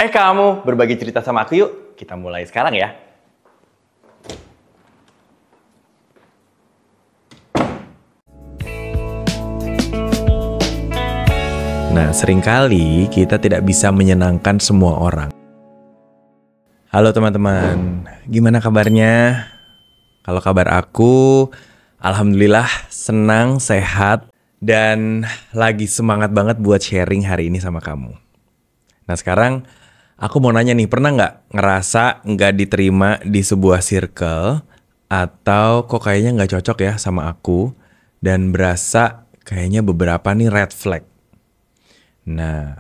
Kamu berbagi cerita sama aku yuk. Kita mulai sekarang ya. Nah, seringkali kita tidak bisa menyenangkan semua orang. Halo teman-teman, gimana kabarnya? Kalau kabar aku, alhamdulillah senang, sehat, dan lagi semangat banget buat sharing hari ini sama kamu. Nah sekarang aku mau nanya nih, pernah nggak ngerasa nggak diterima di sebuah circle? Atau kok kayaknya nggak cocok ya sama aku? Dan berasa kayaknya beberapa nih red flag. Nah,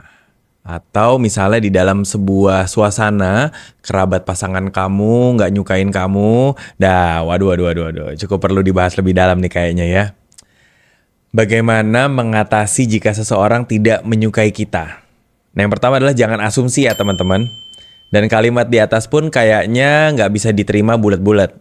atau misalnya di dalam sebuah suasana, kerabat pasangan kamu nggak nyukain kamu. Waduh. Cukup perlu dibahas lebih dalam nih kayaknya ya. Bagaimana mengatasi jika seseorang tidak menyukai kita? Nah, yang pertama adalah jangan asumsi ya teman-teman. Dan kalimat di atas pun kayaknya nggak bisa diterima bulat-bulat.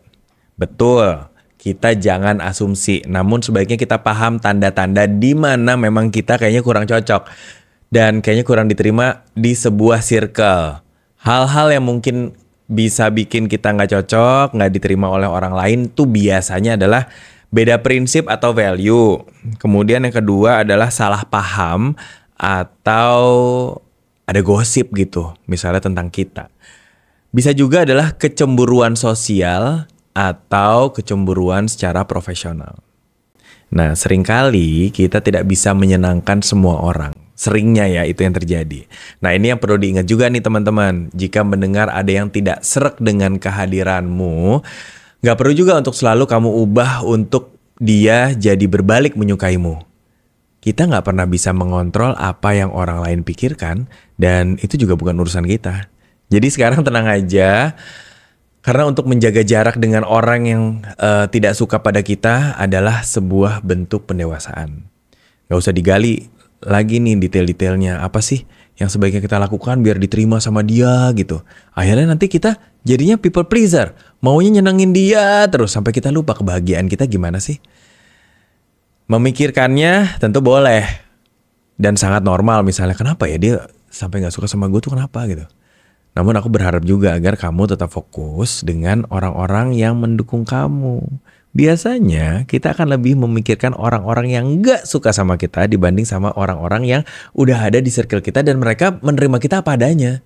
Betul, kita jangan asumsi. Namun sebaiknya kita paham tanda-tanda di mana memang kita kayaknya kurang cocok. Dan kayaknya kurang diterima di sebuah circle. Hal-hal yang mungkin bisa bikin kita nggak cocok, nggak diterima oleh orang lain tuh biasanya adalah beda prinsip atau value. Kemudian yang kedua adalah salah paham atau ada gosip gitu, misalnya tentang kita. Bisa juga adalah kecemburuan sosial atau kecemburuan secara profesional. Nah, seringkali kita tidak bisa menyenangkan semua orang. Seringnya ya itu yang terjadi. Nah ini yang perlu diingat juga nih teman-teman. Jika mendengar ada yang tidak sreg dengan kehadiranmu, gak perlu juga untuk selalu kamu ubah untuk dia jadi berbalik menyukaimu. Kita gak pernah bisa mengontrol apa yang orang lain pikirkan. Dan itu juga bukan urusan kita. Jadi sekarang tenang aja. Karena untuk menjaga jarak dengan orang yang tidak suka pada kita adalah sebuah bentuk pendewasaan. Gak usah digali lagi nih detail-detailnya. Apa sih yang sebaiknya kita lakukan biar diterima sama dia gitu. Akhirnya nanti kita jadinya people pleaser. Maunya nyenengin dia terus sampai kita lupa kebahagiaan kita gimana sih. Memikirkannya tentu boleh. Dan sangat normal misalnya. Kenapa ya dia sampai gak suka sama gue tuh kenapa gitu. Namun aku berharap juga agar kamu tetap fokus dengan orang-orang yang mendukung kamu. Biasanya kita akan lebih memikirkan orang-orang yang gak suka sama kita dibanding sama orang-orang yang udah ada di circle kita dan mereka menerima kita apa adanya.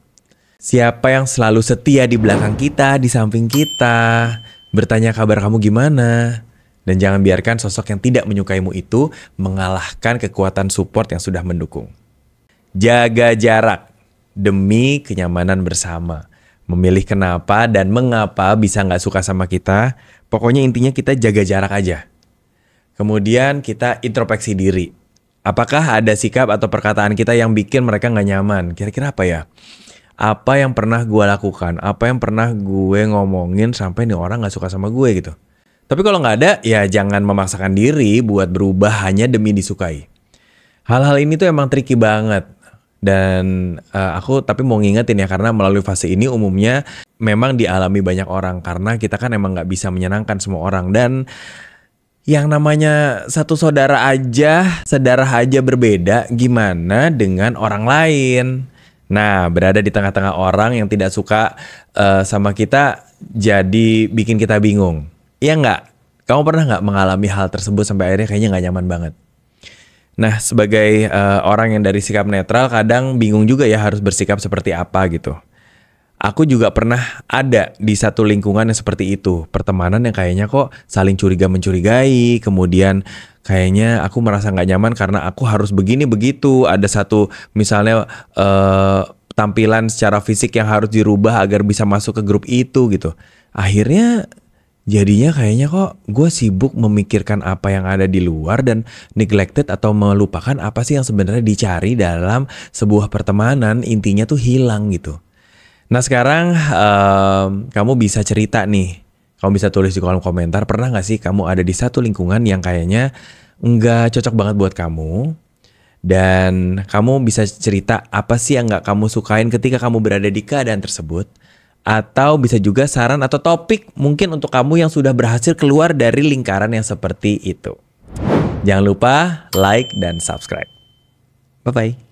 Siapa yang selalu setia di belakang kita, di samping kita, bertanya kabar kamu gimana. Dan jangan biarkan sosok yang tidak menyukaimu itu mengalahkan kekuatan support yang sudah mendukung. Jaga jarak demi kenyamanan bersama. Memilih kenapa dan mengapa bisa nggak suka sama kita. Pokoknya intinya kita jaga jarak aja. Kemudian kita introspeksi diri. Apakah ada sikap atau perkataan kita yang bikin mereka nggak nyaman? Kira-kira apa ya? Apa yang pernah gue lakukan? Apa yang pernah gue ngomongin sampai nih orang nggak suka sama gue gitu? Tapi kalau nggak ada, ya jangan memaksakan diri buat berubah hanya demi disukai. Hal-hal ini tuh emang tricky banget. Dan aku tapi mau ngingetin ya karena melalui fase ini umumnya memang dialami banyak orang karena kita kan emang nggak bisa menyenangkan semua orang dan yang namanya satu saudara aja berbeda gimana dengan orang lain. Nah berada di tengah-tengah orang yang tidak suka sama kita jadi bikin kita bingung. Iya nggak? Kamu pernah nggak mengalami hal tersebut sampai akhirnya kayaknya nggak nyaman banget? Nah, sebagai orang yang dari sikap netral, kadang bingung juga ya harus bersikap seperti apa gitu. Aku juga pernah ada di satu lingkungan yang seperti itu. Pertemanan yang kayaknya kok saling curiga-mencurigai. Kemudian kayaknya aku merasa nggak nyaman karena aku harus begini-begitu. Ada satu misalnya tampilan secara fisik yang harus dirubah agar bisa masuk ke grup itu gitu. Akhirnya jadinya kayaknya kok gue sibuk memikirkan apa yang ada di luar dan neglected atau melupakan apa sih yang sebenarnya dicari dalam sebuah pertemanan. Intinya tuh hilang gitu. Nah sekarang kamu bisa cerita nih. Kamu bisa tulis di kolom komentar. Pernah gak sih kamu ada di satu lingkungan yang kayaknya nggak cocok banget buat kamu? Dan kamu bisa cerita apa sih yang gak kamu sukain ketika kamu berada di keadaan tersebut. Atau bisa juga saran atau topik mungkin untuk kamu yang sudah berhasil keluar dari lingkaran yang seperti itu. Jangan lupa like dan subscribe. Bye-bye.